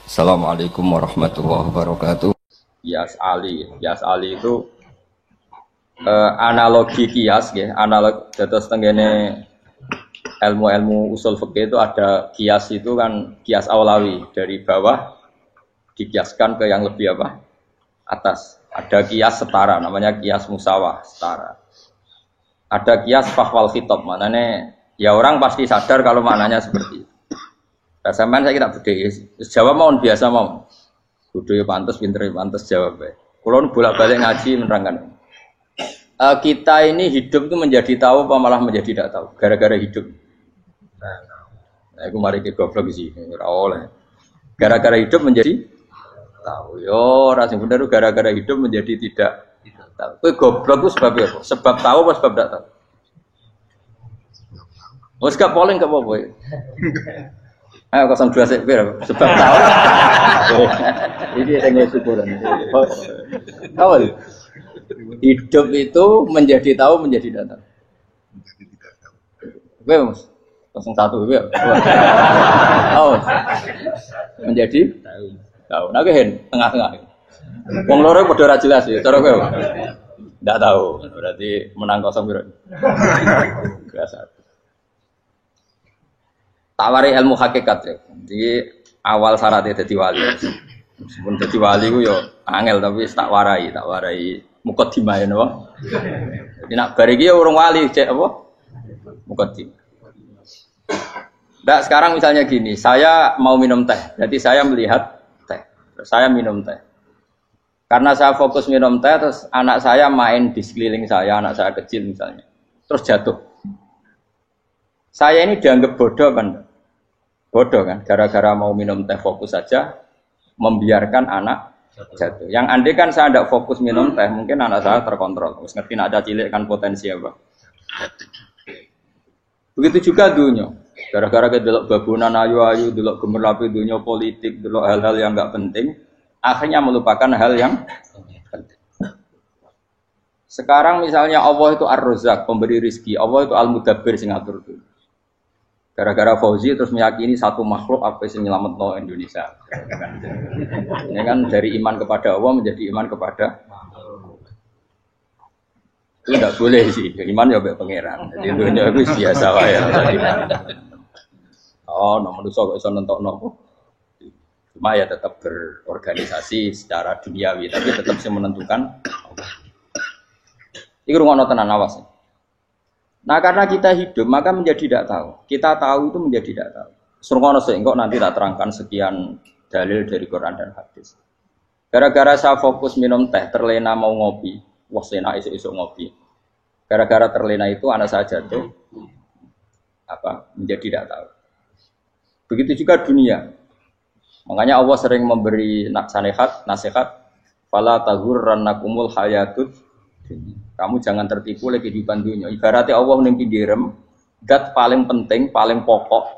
Assalamualaikum warahmatullahi wabarakatuh. Kias Ali itu analogi kias ya, analog dados tenggene ilmu-ilmu usul fikih itu ada kias itu kan kias aulawi dari bawah dikiaskan ke yang lebih apa? Atas. Ada kias setara namanya kias musawah setara. Ada kias fahwal khitab, maknanya ya orang pasti sadar kalau maknanya seperti itu. Sampean saya kira budaya jawab mau biasa mau. Budaya pantas, pinter pantas jawab baik. Kalau bolak-balik ngaji menerangkan. Kita ini hidup itu menjadi tahu apa malah menjadi tidak tahu gara-gara hidup. Nah, aku mari ke goblok sih, ora oleh. Gara-gara hidup menjadi tahu. Yo, ora sing bener gara-gara hidup menjadi tidak tahu. Kowe goblok ku sebab apa? Sebab tahu apa sebab tidak tahu? Wes gak polling gak apa-apa. Ayo 02 sik sebab tahu. Ini yang syukuran. Tahu. Hidup itu menjadi tahu menjadi tidak tahu. Oke, Mas. 01 ya. Oh. Menjadi tahu. Nah, hen tengah-tengah. Wong loro padha ora jelas ya, cara kowe. Ndak tahu. Berarti menang 0 piro. Biasa. Tawari ilmu hakikat ya. Jadi awal syaratnya jadi wali. Meskipun jadi wali ku yo angel tapi tak warai mukadimah ya napa. Jadi nak bar iki urung wali cek apa? Mukadimah. Nah, sekarang misalnya gini, saya mau minum teh. Jadi saya melihat teh. Terus saya minum teh. Karena saya fokus minum teh terus anak saya main di sekeliling saya, anak saya kecil misalnya. Terus jatuh. Saya ini dianggap bodoh kan? Bodoh kan? Gara-gara mau minum teh fokus saja, membiarkan anak jatuh. Yang andai kan saya tidak fokus minum teh, mungkin anak saya terkontrol. Terus ngerti ada cilik kan potensi apa? Begitu juga dunia. Gara-gara kita delok babunan ayu-ayu, delok gemerlapi dunia politik, delok hal-hal yang enggak penting, akhirnya melupakan hal yang penting. Sekarang misalnya Allah itu Ar-Razzaq, pemberi rizki, Allah itu Al-Mudabbir sing ngatur dunia. Gara-gara Fauzi terus meyakini satu makhluk apa yang nyelametno Indonesia. Ini kan dari iman kepada Allah menjadi iman kepada itu tidak boleh sih. Iman ya baik pangeran. Jadi dunia itu biasa wae ya. Oh, no manusia kok iso nentokno. Cuma ya tetap berorganisasi secara duniawi, tapi tetap sih menentukan. Iki rungono tenan awas. Nah karena kita hidup maka menjadi tidak tahu. Kita tahu itu menjadi tidak tahu. Surungono sehingga nanti tak terangkan sekian dalil dari Quran dan hadis. Gara-gara saya fokus minum teh, terlena mau ngopi, wah sena esok ngopi. Gara-gara terlena itu anak saya jatuh, menjadi tidak tahu. Begitu juga dunia. Makanya Allah sering memberi nasihat, fala taghurrannakumul hayatud. Kamu jangan tertipu oleh kehidupan dunia. Ibaratnya Allah menimpi direm, dat paling penting, paling pokok.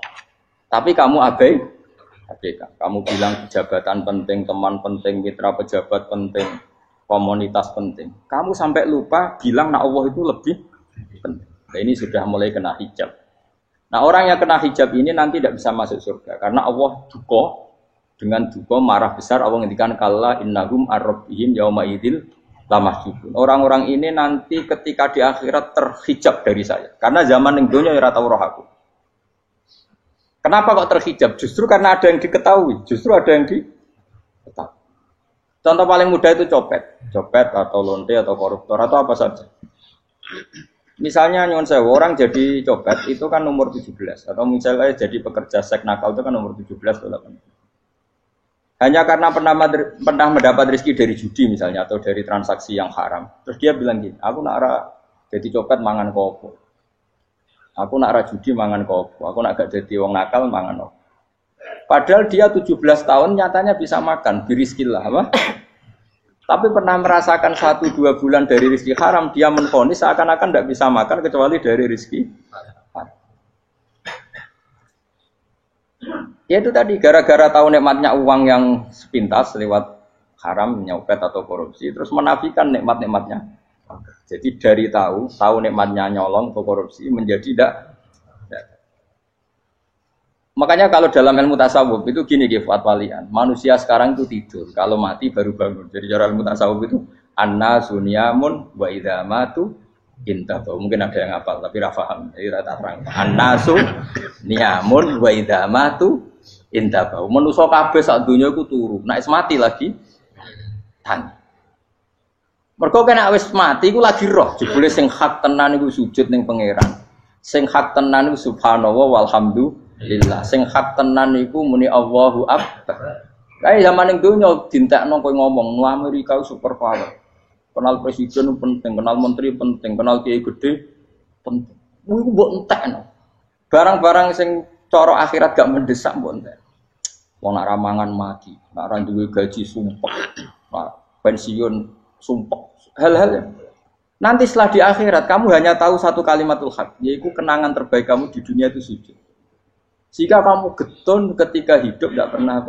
Tapi kamu abaikan. Kamu bilang jabatan penting, teman penting, mitra pejabat penting, komunitas penting. Kamu sampai lupa bilang nah Allah itu lebih penting. Nah, ini sudah mulai kena hijab. Nah orang yang kena hijab ini nanti tidak bisa masuk surga. Karena Allah dengan duka marah besar. Allah ngendikan kalla innahum ar-rabbihim yauma idzil lamahjubun. Orang-orang ini nanti ketika di akhirat terhijab dari saya. Karena zaman yang dunia ora tau roh aku. Kenapa kok terhijab? Justru karena ada yang diketahui. Justru ada yang diketahui. Contoh paling mudah itu copet atau lonte atau koruptor atau apa saja. Misalnya nyuwun sewu orang jadi copet itu kan umur 17 atau misalnya jadi pekerja seks nakal itu kan umur 17 atau 18. Hanya karena pernah mendapat rezeki dari judi misalnya atau dari transaksi yang haram. Terus dia bilang gini, aku nak jadi copet mangan kopo. Aku nak judi mangan kopo. Aku nak gak jadi wong nakal mangan kopo. Padahal dia 17 tahun nyatanya bisa makan, birizkillah apa? Tapi pernah merasakan 1-2 bulan dari rezeki haram, dia menvonis seakan-akan tidak bisa makan kecuali dari rezeki haram. Ya itu tadi, gara-gara tahu nikmatnya uang yang sepintas lewat haram, nyopet atau korupsi, terus menafikan nikmat-nikmatnya. Jadi dari tahu nikmatnya nyolong atau korupsi menjadi tidak. Makanya kalau dalam ilmu tasawuf itu gini Gifat Walian, manusia sekarang itu tidur, kalau mati baru bangun. Jadi cara ilmu tasawuf itu anna sunyamun wa idza matu intahu. Mungkin ada yang hafal tapi ra paham. Jadi rata terang. Annasu niyamun wa idza matu intahu. Manusa kabeh sak donya iku turu. Nek wis mati lagi tangi. Mergo kena wis mati iku lagi roh. Jebule sing hak tenan iku sujud ning pangeran. Sing hak tenan iku subhanallah walhamdulillah. Sing hak tenan iku muni Allahu akbar. Kae zaman ning donya dintekno kowe ngomong, Amerika super power. Kenal presiden penting, kenal menteri penting, kenal kiai gede penting. Iku mbok entekno. Barang-barang sing cara akhirat gak mendesak mbok entek. Wong nak ramangan mati, nak ra duwe gaji sumpek, pensiun sumpek. Hal-hal ya. Nanti setelah di akhirat kamu hanya tahu satu kalimatul haq, yaitu kenangan terbaik kamu di dunia itu sujud. Jika kamu getun ketika hidup tidak pernah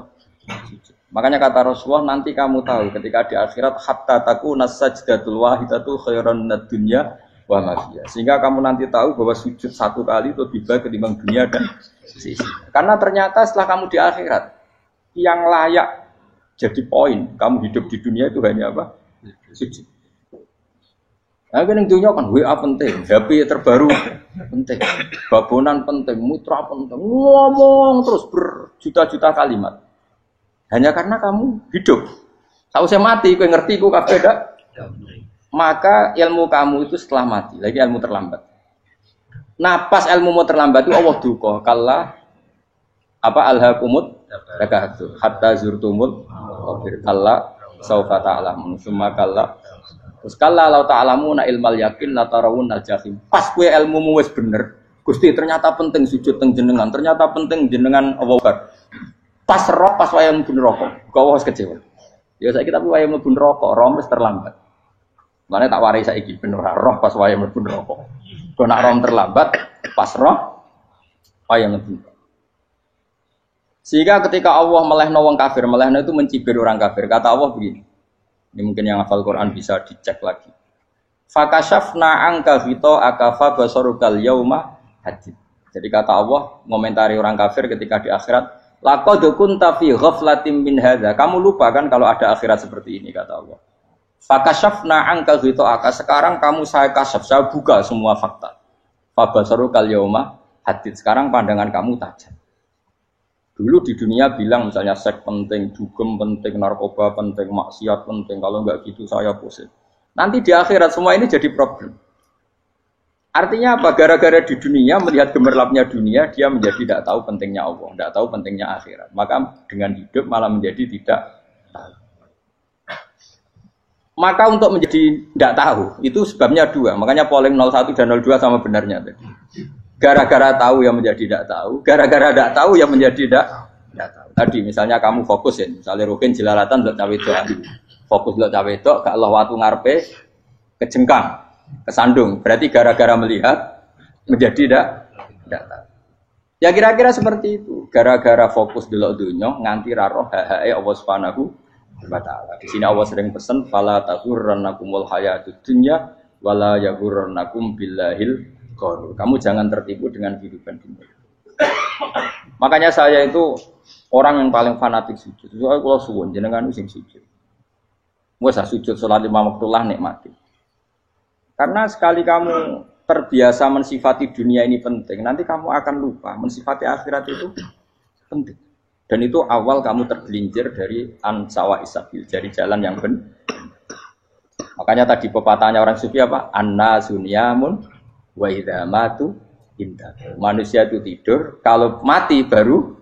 sujud. Makanya kata Rasulullah nanti kamu tahu ketika di akhirat hatta takuna sajdatul wahidatu khairan minad dunya wa ma fiha. Sehingga kamu nanti tahu bahwa sujud satu kali itu lebih baik ketimbang dunia dan sisi. Karena ternyata setelah kamu di akhirat yang layak jadi poin kamu hidup di dunia itu hanya apa? Sujud. Nah, kan yang dunia kan WA penting, HP terbaru penting, babonan penting, mutra penting, ngomong terus berjuta-juta kalimat. Hanya karena kamu hidup. Kalau saya mati, kau ngerti, kau kabeh dak. Maka ilmu kamu itu setelah mati, lagi ilmu terlambat. Nah, pas ilmu mau terlambat itu Allah duka. Kalla apa alhaqumut takahatu hatta zurtumul qabir. Kalla saufa ta'lamun, summa kalla. Terus kalla law ta'lamuna ilmal yakin la tarawunnal jahim. Pas kowe ilmumu wis bener, Gusti ternyata penting sujud teng jenengan, ternyata penting jenengan Allah. Pas roh pas wayah mlebu neraka, kok wis kecewa. Ya saiki tapi wayah mlebu neraka, roh wis terlambat. Mane tak warai saiki bener roh pas wayah mlebu neraka. Kok nak roh terlambat, pas roh wayah mlebu. Sehingga ketika Allah melehno wong kafir, melehno itu mencibir orang kafir. Kata Allah begini. Ini mungkin yang hafal Quran bisa dicek lagi. Fakashafna anka ghita akafa basarukal yauma hadid. Jadi kata Allah ngomentari orang kafir ketika di akhirat, laqad kunta fi ghaflatin min hadza. Kamu lupa kan kalau ada akhirat seperti ini kata Allah. Fakashafna anka ghita aka. Sekarang kamu saya kasaf, saya buka semua fakta. Fabasarukal yauma hadid. Sekarang pandangan kamu tajam. Dulu di dunia bilang misalnya seks penting, dugem penting, narkoba penting, maksiat penting. Kalau enggak gitu saya pusing. Nanti di akhirat semua ini jadi problem. Artinya apa? Gara-gara di dunia melihat gemerlapnya dunia, dia menjadi tidak tahu pentingnya Allah, tidak tahu pentingnya akhirat. Maka dengan hidup malah menjadi tidak tahu. Maka untuk menjadi tidak tahu itu sebabnya dua. Makanya polling 01 dan 02 sama benarnya tadi. Gara-gara tahu yang menjadi tidak tahu, gara-gara tidak tahu yang menjadi tidak tahu. Tadi misalnya kamu fokus ya, misalnya Rukin jelalatan untuk cawe itu, fokus untuk cawe itu, gak Allah waktu ngarepe kejengkang, kesandung. Berarti gara-gara melihat menjadi tidak tahu. Ya kira-kira seperti itu. Gara-gara fokus delok dunya nganti raroh hae Allah Subhanahu wa taala. Di sini Allah sering pesan fala taghurrannakumul hayatud dunya wala yaghurrannakum billahil. Kamu jangan tertipu dengan kehidupan dunia. Makanya saya itu orang yang paling fanatik sujud. Soalnya kalau suwun jenengan sing sujud. Wes sujud salat lima waktulah nikmati. Karena sekali kamu terbiasa mensifati dunia ini penting, nanti kamu akan lupa mensifati akhirat itu penting. Dan itu awal kamu tergelincir dari ansawa isabil, dari jalan yang benar. Makanya tadi pepatahnya orang sufi apa? Anna sunyamun wa idza matu indah. Manusia itu tidur, kalau mati baru.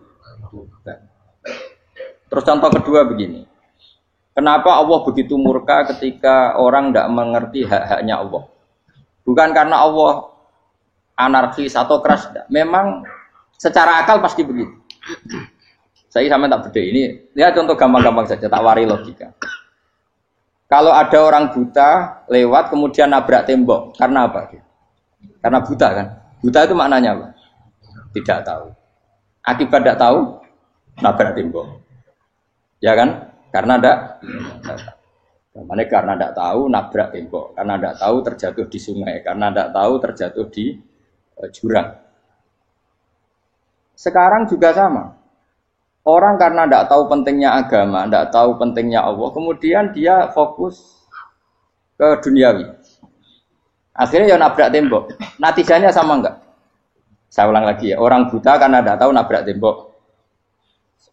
Terus contoh kedua begini. Kenapa Allah begitu murka ketika orang tidak mengerti hak-haknya Allah? Bukan karena Allah anarkis atau keras, tidak. Memang secara akal pasti begitu. Saya sama tak beda ini. Lihat contoh gampang-gampang saja, tak wari logika. Kalau ada orang buta lewat kemudian nabrak tembok, karena apa? Karena buta kan? Buta itu maknanya apa? Tidak tahu. Akibat tidak tahu, nabrak tembok. Ya kan? Karena tidak tahu. Karena tidak tahu, nabrak tembok. Karena tidak tahu, terjatuh di sungai. Karena tidak tahu, terjatuh di jurang. Sekarang juga sama. Orang karena tidak tahu pentingnya agama, tidak tahu pentingnya Allah, kemudian dia fokus ke duniawi. Akhirnya ya nabrak tembok. Natijanya sama enggak? Saya ulang lagi ya, orang buta karena tidak tahu nabrak tembok.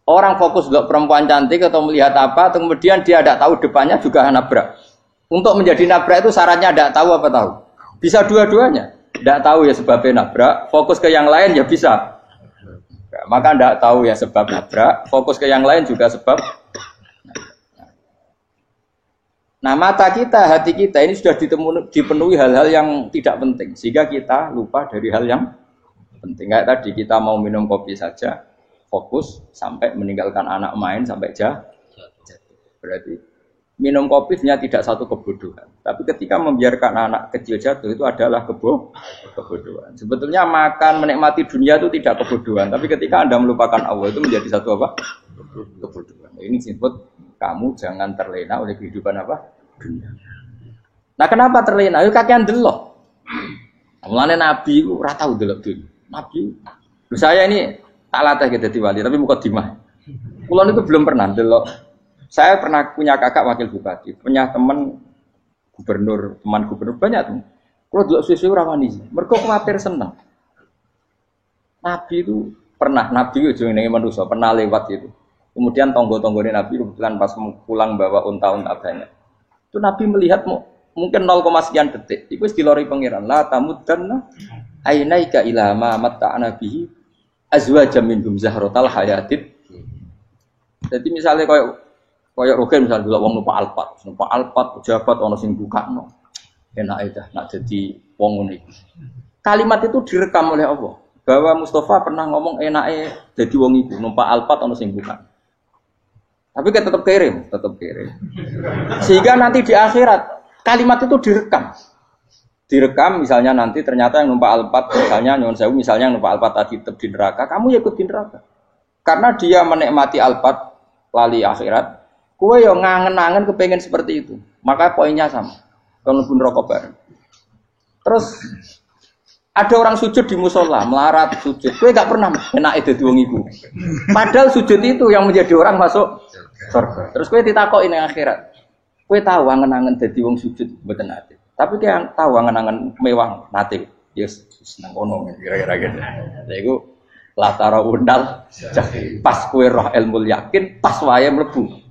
Orang fokus untuk perempuan cantik atau melihat apa, kemudian dia tidak tahu depannya juga nabrak. Untuk menjadi nabrak itu syaratnya tidak tahu apa tahu. Bisa dua-duanya. Tidak tahu ya sebabnya nabrak, fokus ke yang lain ya bisa. Maka tidak tahu ya sebab nabrak, fokus ke yang lain juga sebab. Nah mata kita, hati kita ini sudah dipenuhi hal-hal yang tidak penting, sehingga kita lupa dari hal yang penting. Kayak tadi kita mau minum kopi saja, fokus sampai meninggalkan anak main sampai jatuh. Berarti minum kopi sebenarnya tidak satu kebodohan, tapi ketika membiarkan anak kecil jatuh itu adalah kebodohan. Sebetulnya makan menikmati dunia itu tidak kebodohan, tapi ketika Anda melupakan Allah itu menjadi satu apa? Kebodohan. Ini disebut kamu jangan terlena oleh kehidupan apa? Dunia. Nah kenapa terlena? Itu kakean delok. Mulane Nabi itu ora tau delok dunia. Nabi, saya ini tak latih gitu wali, tapi mukadimah. Kulon itu belum pernah delok. Saya pernah punya kakak wakil bupati, punya teman gubernur banyak tuh. Kalau dulu susu ramani, mereka khawatir senang. Nabi itu pernah, Nabi itu yang manusia pernah lewat itu. Kemudian tonggo-tonggonya Nabi kebetulan pas pulang bawa unta-unta banyak. Itu Nabi melihat mungkin 0, sekian detik. Itu dilori pangeran. La tamuddanna ainaika ila ma matta'na bihi azwajan minhum zahratal hayatid. Jadi misalnya kayak Rogen misalnya dulu wong numpak Alphard pejabat ono sing bukakno. Enak aja nak jadi wong ngene. Kalimat itu direkam oleh Allah bahwa Mustafa pernah ngomong enake jadi wong iku numpak Alphard ono sing buka. Tapi kan tetap kirim. Sehingga nanti di akhirat kalimat itu direkam misalnya nanti ternyata yang numpak Alphard misalnya nyon sewu misalnya yang numpak Alphard tadi tetap di neraka, kamu ya ikut di neraka. Karena dia menikmati Alphard lali akhirat. Kowe yo ngangen-angen kepengen seperti itu. Maka poinnya sama. Kalau pun rokok bareng. Terus ada orang sujud di musola, melarat sujud. Kowe gak pernah enake dadi wong iku. Padahal sujud itu yang menjadi orang masuk surga. Terus kowe ditakoki ning akhirat. Kowe tahu angen-angen dadi wong sujud mboten ate. Tapi kowe tahu angen-angen mewah nate. Yes, seneng kono kira-kira gitu. Lha iku latara undal pas kowe roh ilmu yakin pas wae mlebu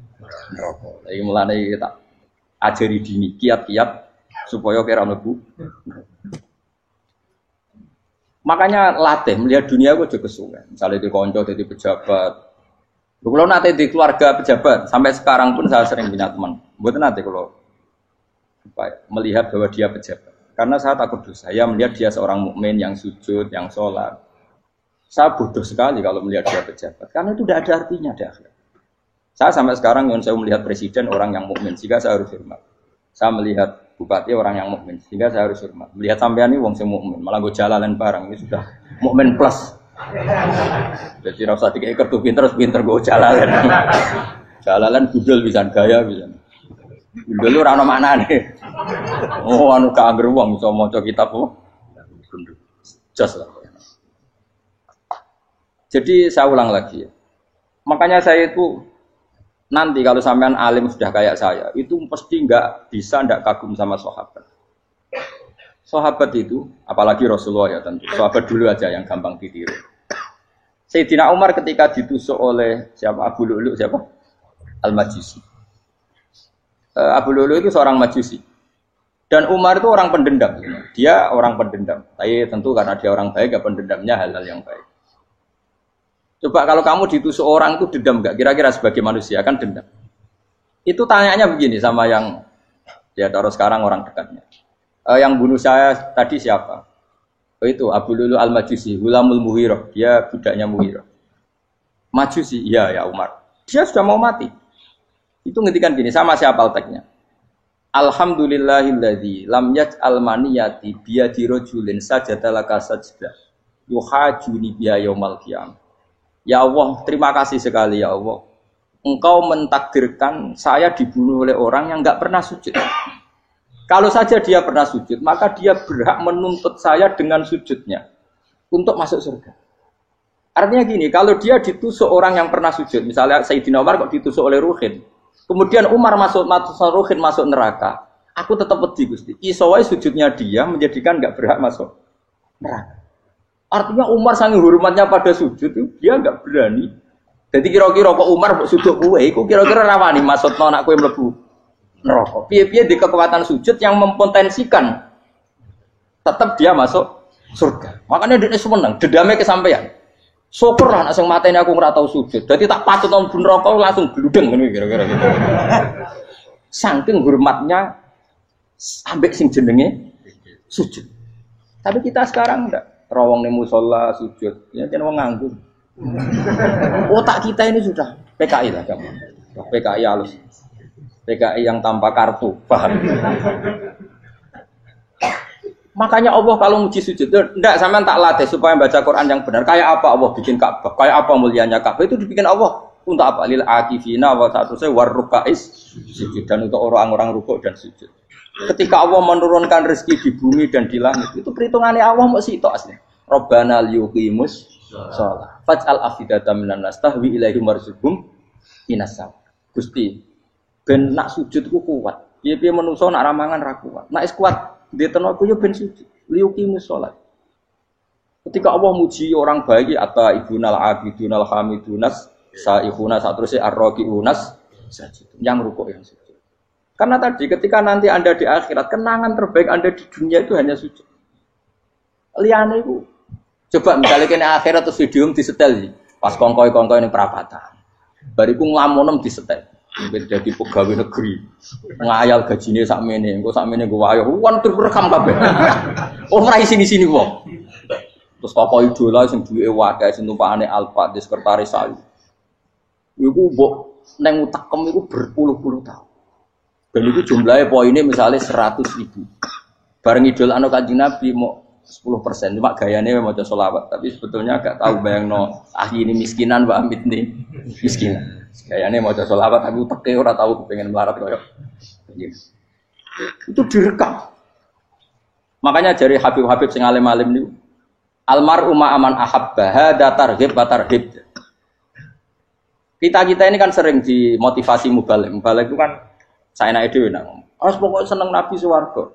neraka. Iki mulane tak ajari dini kiat-kiat supaya kira mlebu. Makanya latih melihat dunia kok aja kesuwen. Misalnya di konco jadi pejabat. Kalau nanti di keluarga pejabat sampai sekarang pun saya sering punya teman. Buat nanti kalau melihat bahwa dia pejabat. Karena saya takut dosa. Saya melihat dia seorang mukmin yang sujud, yang sholat. Saya bodoh sekali kalau melihat dia pejabat. Karena itu tidak ada artinya di akhirat. Saya sampai sekarang yang saya melihat presiden orang yang mukmin, sehingga saya harus hormat. Saya melihat bupati orang yang mukmin, sehingga saya harus hormat. Melihat sampean ini wong sing mukmin, malah gue jalalan barang ini sudah mukmin plus. Jadi rasa tiga ekor tuh pinter gue jalalan. Jalalan budul bisa gaya bisa. Budul lu rano mana nih? Oh anu kagak uang bisa mau kitab oh. Just lah. Jadi saya ulang lagi ya. Makanya saya itu nanti kalau sampean alim sudah kayak saya, itu pasti nggak kagum sama sahabat. Sahabat itu, apalagi Rasulullah ya tentu. Sahabat dulu aja yang gampang ditiru. Sayyidina Umar ketika ditusuk oleh siapa Abu Lu'lu siapa? Al-Majusi. Abu Lu'lu itu seorang Majusi. Dan Umar itu orang pendendam. Dia orang pendendam. Tapi tentu karena dia orang baik, ya pendendamnya hal-hal yang baik. Coba kalau kamu ditusuk orang itu dendam enggak? Kira-kira sebagai manusia kan dendam. Itu tanyanya begini sama yang ya taruh sekarang orang dekatnya. Yang bunuh saya tadi siapa? Oh itu Abu Lulu Al-Majusi, Hulamul Muhirah. Dia budaknya Muhirah. Majusi, iya ya Umar. Dia sudah mau mati. Itu ngetikan gini, sama siapa alteknya? Alhamdulillahilladzi lam yaj'al maniyati biyadi rajulin sajadalaka sajdah. Yuhajuni biya yaumal qiyamah. Ya Allah, terima kasih sekali ya Allah. Engkau mentakdirkan saya dibunuh oleh orang yang enggak pernah sujud. Kalau saja dia pernah sujud, maka dia berhak menuntut saya dengan sujudnya untuk masuk surga. Artinya gini, kalau dia ditusuk orang yang pernah sujud, misalnya Sayyidina Umar kok ditusuk oleh Ruhin, kemudian Umar masuk Ruhin masuk neraka, aku tetap wedi Gusti. Iso wae sujudnya dia menjadikan enggak berhak masuk neraka. Artinya Umar sangat hormatnya pada sujud itu dia enggak berani. Jadi kira-kira kok Umar sujud kowe iku kira-kira rawani maksudno anak kowe mlebu neraka. Piye-piye di kekuatan sujud yang mempotensikan tetap dia masuk surga. Makanya dia seneng, dendamnya kesampaian. Syukur lah nek sing mateni aku ora tau sujud. Dadi tak patut nang neraka langsung gludeng ngene kira-kira gitu. Saking hormatnya ambek sing jenenge sujud. Tapi kita sekarang ndak rawong ning musala sujud. Ya jan wong nganggur. Otak kita ini sudah PKI lah kamu. PKI halus. PKI yang tanpa kartu, paham? Makanya Allah kalau muji sujud, enggak sampean tak latih supaya baca Quran yang benar. Kayak apa Allah bikin Ka'bah? Kayak apa mulianya Ka'bah? Itu dibikin Allah untuk apa? Lil akifina wa ta'tusai warrukais sujud, dan untuk orang-orang rukuk dan sujud. Ketika Allah menurunkan rezeki di bumi dan di langit, itu perhitungannya Allah mau sitok asli. Rabbana liyuqimus shalah. Faj'al afidatan minan nas tahwi ilaihim warzuqhum minas sam. Gusti, ben nak sujud ku kuat. Piye-piye menungso nak ramangan ra kuat. Nak is kuat dia tenaga yo ben sujud, liyuqimus shalah. Ketika Allah muji orang baik atau ibunal abidunal hamidunas saihuna satrusnya arroqiunas sajid yang rukuk yang sujud. Karena tadi ketika nanti Anda di akhirat kenangan terbaik Anda di dunia itu hanya sujud. Liyane iku coba misalnya kene akhirat terus video disetel pas kongkoi-kongkoi ning perapatan. Bariku nglamunem disetel. Jadi pegawai negeri ngayal gajine sakmene engko sakmene nggo wayo wan direkam kabeh. Oh ora sini-sini wong. Terus tokoh idola sing duwe wadah sing tumpakane Alfa di sekretaris saya. Iku mbok nang utekem iku berpuluh-puluh tahun. Dan itu jumlahnya poinnya misalnya 100.000. Bareng idolane Kanjeng Nabi mau 10%, cuma gayanya maca sholawat, tapi sebetulnya agak tahu bayangno ahli ini miskinan Mbak Amit nih miskinan. Gayanya maca sholawat aku teke ora tahu pengen melarat koyo. Itu direkam. Makanya dari Habib-habib sing alim-alim niku almar'u ma'aman ahabba hada targhib wa tarhib. Kita ini kan sering dimotivasi mubaligh. Mubaligh itu kan saya naik dhewe nang. Harus pokoknya seneng Nabi swarga.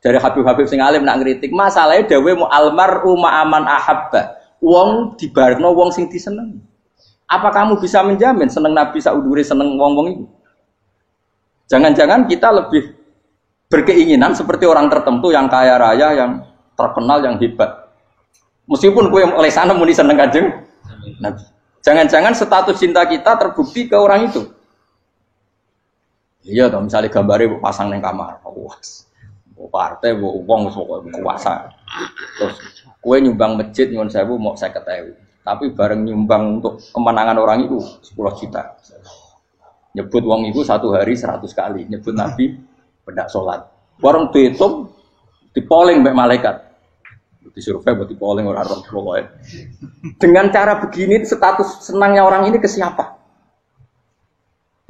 Dari Habib-habib sing alim nak ngritik, masalahnya dawe mu almar'u ma'aman ahabba. Wong dibarno wong sing diseneng. Apa kamu bisa menjamin seneng Nabi saudure seneng wong-wong itu? Jangan-jangan kita lebih berkeinginan seperti orang tertentu yang kaya raya, yang terkenal, yang hebat. Meskipun kowe oleh sana muni seneng Kanjeng Nabi. Jangan-jangan status cinta kita terbukti ke orang itu. Iya toh, misalnya gambarnya pasang neng kamar. Wah. Partai wong kuasa. Terus kowe nyumbang masjid nyuwun sewu mau 50.000. Tapi bareng nyumbang untuk kemenangan orang itu 10 juta. Nyebut wong itu satu hari 100 kali. Nyebut Nabi pendak sholat. Bareng dihitung, dipoling mbek malaikat. Disurvei buat dipoling orang pokoknya. Dengan cara begini status senangnya orang ini ke siapa?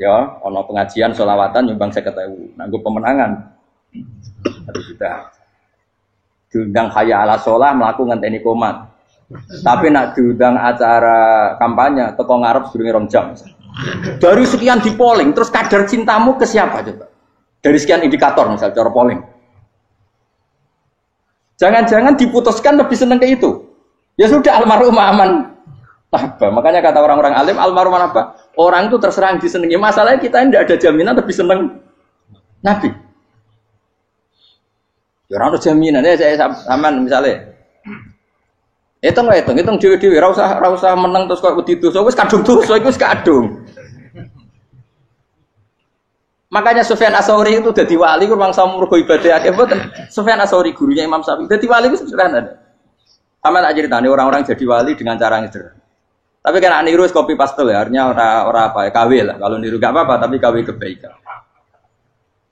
Ya, ono pengajian sholawatan nyumbang 50.000. Nanggo pemenangan. 1 juta. Diundang hayya ala sholah melakukan ngenteni komat. Tapi nak diundang acara kampanye teko ngarep sedurunge 2 jam. Dari sekian di polling, terus kadar cintamu ke siapa coba? Dari sekian indikator misal cara polling. Jangan-jangan diputuskan lebih seneng ke itu. Ya sudah almarhum aman. Apa? Makanya kata orang-orang alim almarhum apa? Orang itu terserah disenengi. Masalahnya kita tidak ada jaminan lebih seneng Nabi. Ya orang ada jaminan ya saya aman misalnya. Hitung dewi-dewi, ra usah menang terus kok wedi dosa, wis kadung dosa iku wis kadung. Makanya Sufyan Ats-Tsauri itu dadi wali ku mangsa mergo ibadah akeh mboten. Sufyan Ats-Tsauri gurunya Imam Syafi'i. Dadi wali ku sederhana. Sama tak ceritane orang-orang jadi wali dengan cara yang sederhana. Tapi kan niru copy paste ya, artinya ora apa ya KW lah. Kalau niru enggak apa-apa, tapi KW kebaikan.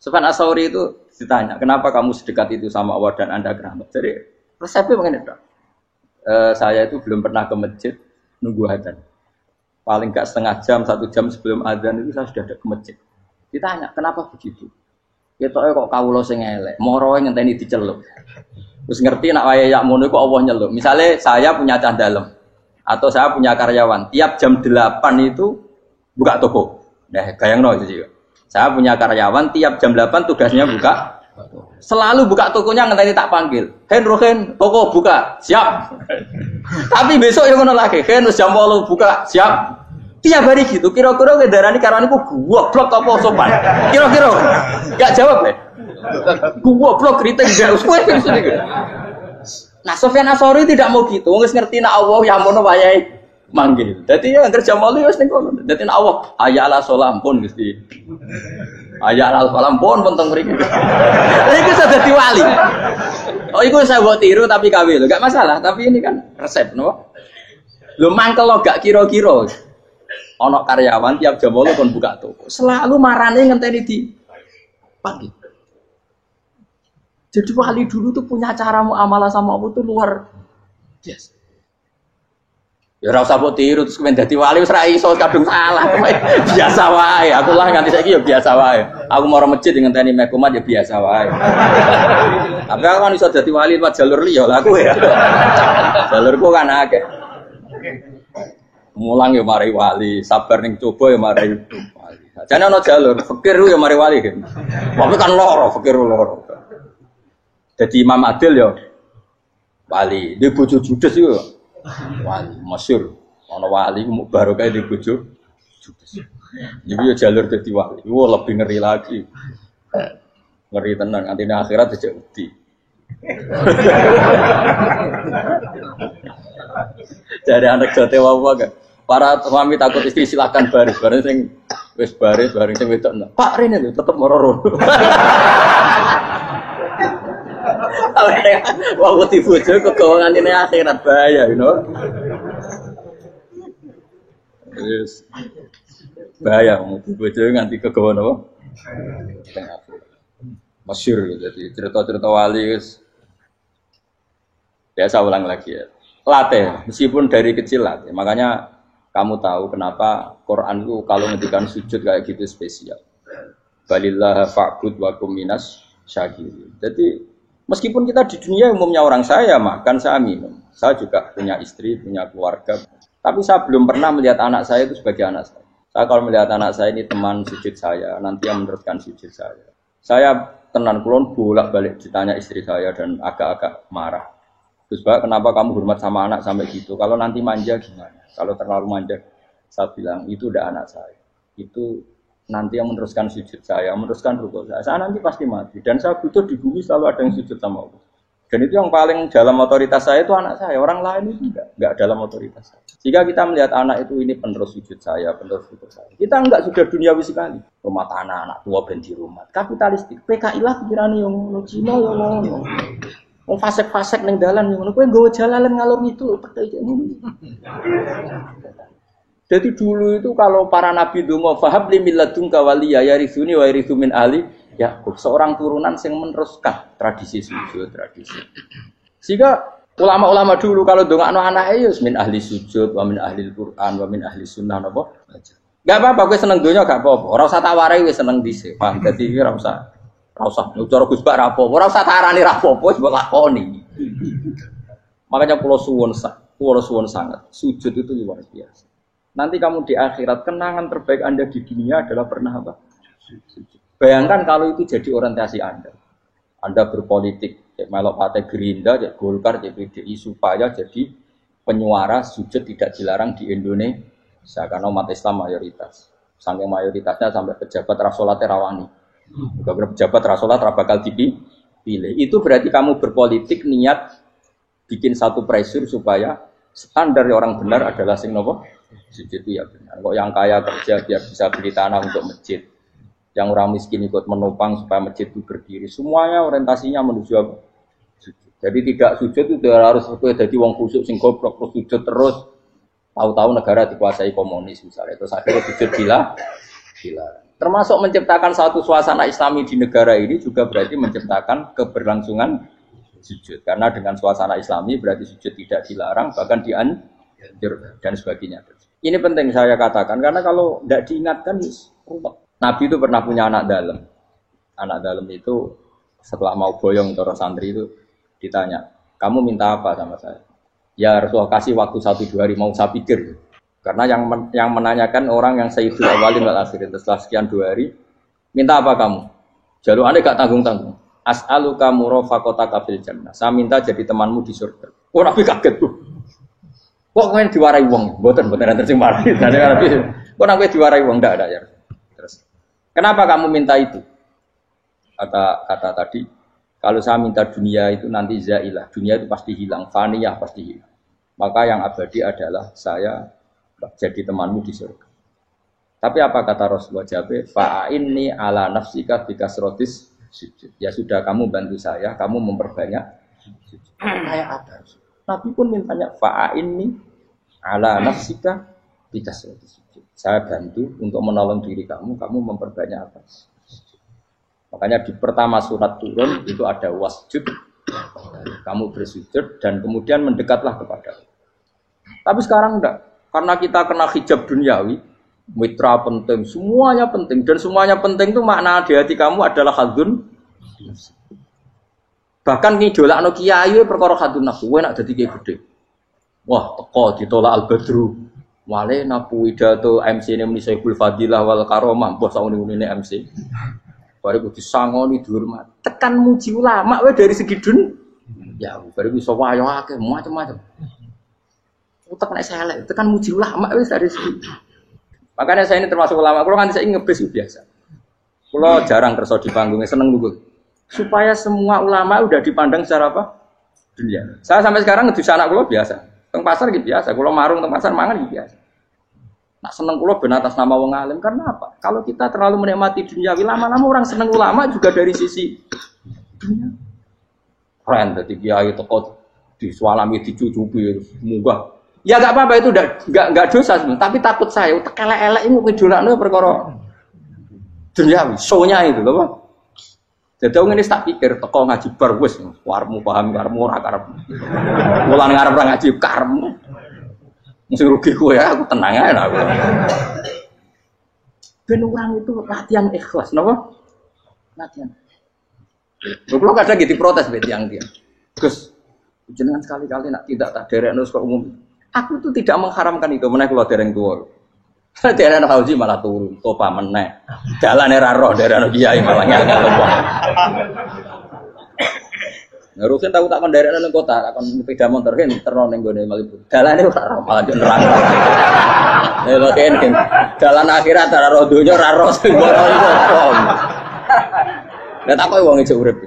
Sufyan Ats-Tsauri itu ditanya, "Kenapa kamu sedekat itu sama Allah dan Anda keramat?" Jadi resepnya begini, Dok. Saya itu belum pernah ke masjid nunggu adzan. Paling enggak setengah jam, 1 jam sebelum adzan itu saya sudah ada ke masjid. Ditanya, kenapa begitu? Ketoke kok kawula sing elek, moroe ngenteni diceluk. Terus ngerti nak wayahe yak mono iku Allah nyeluk. Misale saya punya cah dalem. Atau saya punya karyawan, tiap jam 8 itu buka toko. Nah, bayangno itu. Saya punya karyawan, tiap jam 8 tugasnya buka. Selalu buka tokonya ngenteni tak panggil. Rohen, toko buka, siap. Tapi besok yang ngono lagi, jam 8 buka, siap. Tiap hari gitu, kira-kira ngendarani karyawan iku goblok apa sopan? Kira-kira enggak jawab ya. Goblok kritik gak usah gitu. Nah, Sofyan Asori tidak mau gitu. Wis ngerti nek Allah ya mono wayahe manggil. Dadi ya anggere jam 8 wis ning kono. Dadi nek Allah ayala salam pun Gusti. Ayala salam pun teng mriki. Iku sudah dadi wali. Oh, iku saya buat tiru tapi kawe lho. Enggak masalah, tapi ini kan resep, no. Lho mangkel lo gak kira-kira. Ana karyawan tiap jam 8 kon buka toko. Selalu marane ngenteni di pagi. Jadi wali dulu tuh punya cara muamalah sama Allah tuh luar biasa. Ya ora usah mbok tiru terus kemen dadi wali wis ra iso kadung salah. Biasa wae. Aku lah nganti saiki ya biasa wae. Aku mau masjid ngenteni mekumat ya biasa wae. Tapi aku kan iso dadi wali lewat jalur liya lah aku ya. Jalurku kan akeh. Mulang ya mari wali, sabar ning coba ya mari wali. Jane ana jalur fikir ya mari wali. Tapi kan loro, fikir loro. Jadi Imam Adil ya wali, di bojo judes itu wali, masyhur. Ana wali mu barokah di bojo judes. Jadi ya jalur dadi wali. Wah lebih ngeri lagi. Ngeri tenan, nanti akhirat aja wedi. Jadi anak jote wae kan. Para suami takut istri silakan baris, bareng sing wis baris, bareng sing wedok. Pak Rene lho tetep moro-moro. Wah, wedi bojo kegawangan ini akhirat bahaya, you know. Yes. Bahaya wedi bojo nganti kegawan apa? Masyhur jadi cerita-cerita wali wis. Biasa ulang lagi ya. Latih, meskipun dari kecil latih. Makanya kamu tahu kenapa Quran itu kalau ngendikan sujud kayak gitu spesial. Balillah fa'bud wa kum minas syakirin. Jadi meskipun kita di dunia umumnya orang saya makan, saya minum. Saya juga punya istri, punya keluarga. Tapi saya belum pernah melihat anak saya itu sebagai anak saya. Saya kalau melihat anak saya ini teman sujud saya, nanti yang meneruskan sujud saya. Saya tenan kulon bolak-balik ditanya istri saya dan agak-agak marah. Terus Pak, kenapa kamu hormat sama anak sampai gitu? Kalau nanti manja gimana? Kalau terlalu manja, saya bilang itu udah anak saya. Itu nanti yang meneruskan sujud saya, meneruskan rukuk saya. Saya nanti pasti mati. Dan saya butuh di bumi selalu ada yang sujud sama Allah. Dan itu yang paling dalam otoritas saya itu anak saya. Orang lain itu enggak dalam otoritas saya. Jika kita melihat anak itu ini penerus sujud saya, penerus rukuk saya. Kita enggak sudah duniawi sekali. Rumah tanah, anak tua ben di rumah. Kapitalistik. PKI lah pikirannya yang ngono, Cina yang ngono. Wong fasek-fasek ning dalan ngono. Kowe nggawa jalalan ngalor itu lho PKI ngono. Jadi dulu itu kalau para nabi donga fahab li milladunka waliya yarithuni wa yarithu min ahli Yakub, seorang turunan yang meneruskan tradisi sujud, tradisi. Sehingga ulama-ulama dulu kalau dongakno anake ya min ahli sujud, wa min ahli Quran, wa min ahli sunnah napa. Enggak apa-apa kowe seneng donya gak apa-apa. Ora usah tak warai wis seneng dhisik. Paham? Dadi iki ora usah. Ora usah cara Gus Bak ra apa-apa. Ora usah tarani ra apa-apa wis mbok lakoni. Makanya kula suwun sangat. Sujud itu luar biasa. Nanti kamu di akhirat, kenangan terbaik Anda di dunia adalah pernah apa? Bayangkan kalau itu jadi orientasi Anda. Anda berpolitik, cek melok partai Gerindra, cek Golkar, cek PDI, supaya jadi penyuara sujud tidak dilarang di Indonesia. Karena umat Islam mayoritas. Saking mayoritasnya sampai pejabat rasolat terawani. Juga pejabat rasolat bakal dipilih. Itu berarti kamu berpolitik niat bikin satu pressure supaya standar orang benar adalah sing nopo? Sujud itu ya benar. Kok yang kaya kerja biar bisa beli tanah untuk masjid, yang orang miskin ikut menopang supaya masjid itu berdiri. Semuanya orientasinya menuju apa? Sujud. Jadi tidak sujud itu harus jadi wong khusyuk sing goblok terus sujud terus. Tahu-tahu negara dikuasai komunis misalnya. Terus akhirnya sujud gila. Termasuk menciptakan satu suasana Islami di negara ini juga berarti menciptakan keberlangsungan sujud. Karena dengan suasana Islami berarti sujud tidak dilarang bahkan dianjur dan sebagainya. Ini penting saya katakan karena kalau tidak diingatkan ruwet. Nabi itu pernah punya anak dalam. Anak dalam itu setelah mau boyong terus santri itu ditanya, kamu minta apa sama saya? Ya Rasulullah kasih waktu 1-2 hari mau saya pikir. Karena yang menanyakan orang yang sayyidul awalin wal akhirin. Setelah sekian 2 hari, minta apa kamu? Jaluannya gak tanggung-tanggung. As'aluka murafaqataka fil jannah. Saya minta jadi temanmu di surga. Oh Nabi kaget tuh. Kok kalian diwarai wong? Mboten nanti sing marahi. Nabi, kok Nabi diwarai wong ndak ada ya. Terus, kenapa kamu minta itu? Kata tadi, kalau saya minta dunia itu nanti zailah. Dunia itu pasti hilang, faniyah pasti hilang. Maka yang abadi adalah saya jadi temanmu di surga. Tapi apa kata Rasulullah Jabe? Fa'inni ala nafsika bikasrotis sujud. Ya sudah kamu bantu saya, kamu memperbanyak sujud. Kayak apa? Nabi pun mintanya fa'inni ala nafsika bikasrotis sujud. Saya bantu untuk menolong diri kamu memperbanyak apa? Makanya di pertama surat turun itu ada wasjud. Kamu bersujud dan kemudian mendekatlah kepada Allah. Tapi sekarang enggak. Karena kita kena hijab duniawi, mitra penting, semuanya penting. Dan semuanya penting itu makna di hati kamu adalah hadun. Bahkan ngidolakno kiai perkara hadun nafsu, kowe nak dadi kiai gede. Wah, teko ditolak Al-Badru. Wale napu pidato MC ne muni Saiful Fadilah wal Karomah, mbah sauni-unine MC. Bariku disangoni dihormat. Tekan muji ulama wae dari segi ya, bariku iso wayo akeh macam-macam. Utek nek selek, tekan muji ulama wis dari segi. Makanya saya ini termasuk ulama, kalau kan saya ngebis biasa. Kalau jarang kerso di panggungnya, seneng nunggu. Supaya semua ulama udah dipandang secara apa? Dunia. Saya sampai sekarang ngedus anak kulo biasa. Teng pasar gitu biasa. Kulo marung teng pasar mangan gitu biasa. Nak seneng kulo ben atas nama wong alim karena apa? Kalau kita terlalu menikmati dunia, lama-lama orang seneng ulama juga dari sisi dunia. Keren, jadi kiai teko disualami dicucupi, munggah. Ya enggak apa-apa itu enggak dosa sebenarnya, tapi takut saya utek elek-elek ini ngidolakno perkara duniawi, show-nya itu lho, Pak. Jadi wong ini tak pikir teko ngaji bar wis warmu paham karmu ora karep. Mulan ngarep ora ngaji karmu. Mesti rugi kowe ya, aku tenang ae aku. Ben orang itu latihan ikhlas, napa? Latihan. Lho kadang gitu protes mbek tiyang dia. Gus, jenengan sekali-kali nak tidak tak derekno kok umum. Aku tuh tidak mengharamkan itu, meneh kula dereng tuwa. Dereng haji malah turun, topa meneh. Dalane ra roh dereng kiai malah ngel-ngel wong. Ngurusin tahu tak kon derekno ning kota, tak kon sepeda motor kan terno ning gone Malibu. Dalane ora roh malah yo nerang. Lha kan dalan akhirat ora roh donya ora roh sing ora iku apa. Lah tak koyo wong ijo urip.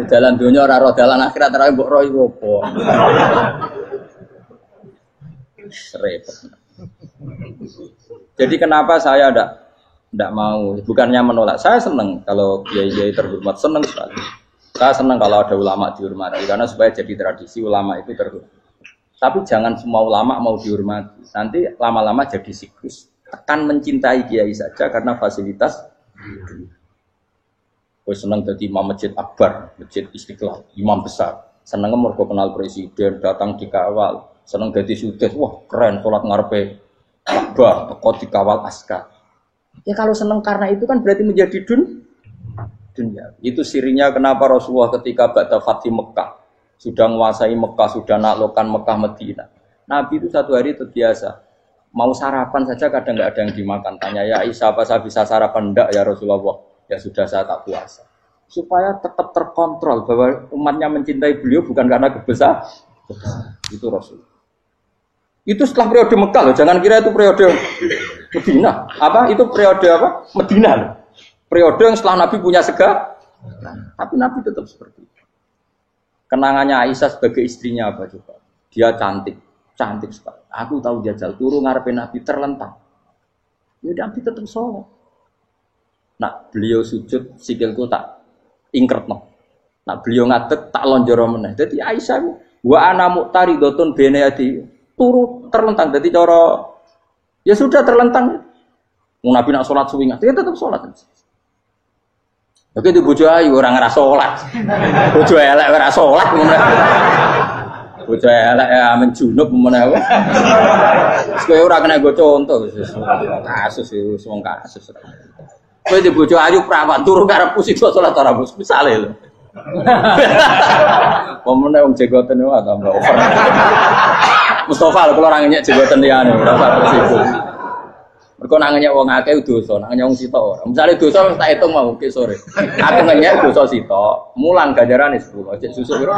Dalan dunia ora roh dalan akhirat ora mbok roh iku apa. Repot. Jadi kenapa saya ndak mau, bukannya menolak. Saya senang kalau kiai-kiai terhormat, senang sekali. Saya senang kalau ada ulama dihormati karena supaya jadi tradisi ulama itu terhormat. Tapi jangan semua ulama mau dihormati. Nanti lama-lama jadi siklus. Tekan mencintai kiai saja karena fasilitas. Gue seneng jadi imam masjid akbar, masjid Istiqlal, imam besar. Seneng mergo kenal presiden, datang dikawal. Seneng jadi sudes, wah keren, sholat ngarepe akbar, teko dikawal askar. Ya kalau seneng karena itu kan berarti menjadi dunia. Itu sirinya kenapa Rasulullah ketika ba'da Fathi Mekah sudah menguasai Mekah, sudah naklukkan Mekah Madinah. Nabi itu satu hari terbiasa. Mau sarapan saja kadang nggak ada yang dimakan. Tanya ya Aisyah apa saya bisa sarapan? Enggak ya Rasulullah. Ya sudah saya tak puasa. Supaya tetap terkontrol bahwa umatnya mencintai beliau bukan karena kebesaran. Itu Rasul. Itu setelah periode Mekah loh. Jangan kira itu periode Medina. Apa? Itu periode apa? Medina loh. Periode yang setelah Nabi punya segala. Tapi Nabi tetap seperti itu. Kenangannya Aisyah sebagai istrinya apa coba? Dia cantik. Cantik sekali. Aku tahu jajal turu ngarepin Nabi terlentang. Ya Nabi tetap sholat. Nak beliau sujud sikilku tak ingkretno. Nak beliau ngadeg tak lonjoro meneh. Dadi Aisyah wa ana muqtaridotun benayati turu terlentang. Dadi cara ya sudah terlentang. Wong Nabi nak salat suwi dia tetap salat. Oke di bojo ayu ora ngrasa salat. Bojo elek ora salat ngono. Bojo elek amen junub meneh wae. Wis kowe ora kena go contoh kasus wis wong kasus. Kowe di bojo ayu prawan turu karepku sik salat ora bos misale lho. Pemenang wong jegoten wae tambah over. Mustafa lho kula ora ngenyek jegoten liyane, ora usah tersinggung. Mergo nak ngenyek wong akeh dosa, nak ngenyek wong sitok ora. Misale dosa tak hitung mau ke sore. Aku ngenyek dosa sitok, mulang ganjarane 10. Cek susuk piro?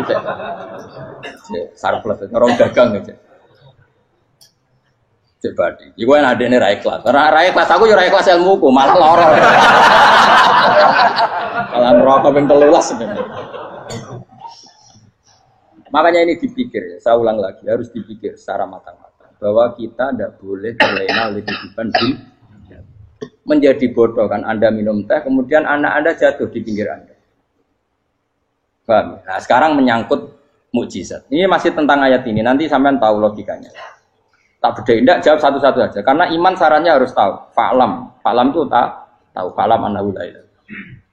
Cek surplus ngerong dagang cek. Cek badi. Iku enak adene ra ikhlas. Ra ikhlas aku yo ra ikhlas ilmuku, malah lara. Malah neraka ping 13 sebenarnya. Makanya ini dipikir ya, saya ulang lagi harus dipikir secara matang-matang bahwa kita tidak boleh terlena oleh kehidupan dunia. Menjadi bodoh kan Anda minum teh, kemudian anak Anda jatuh di pinggir Anda. Paham? Nah sekarang menyangkut mukjizat. Ini masih tentang ayat ini, nanti sampean tahu logikanya. Tak beda, tidak jawab satu-satu aja. Karena iman sarannya harus tahu. Fa'lam itu tak tahu. Fa'lam annahu la ilaha illallah.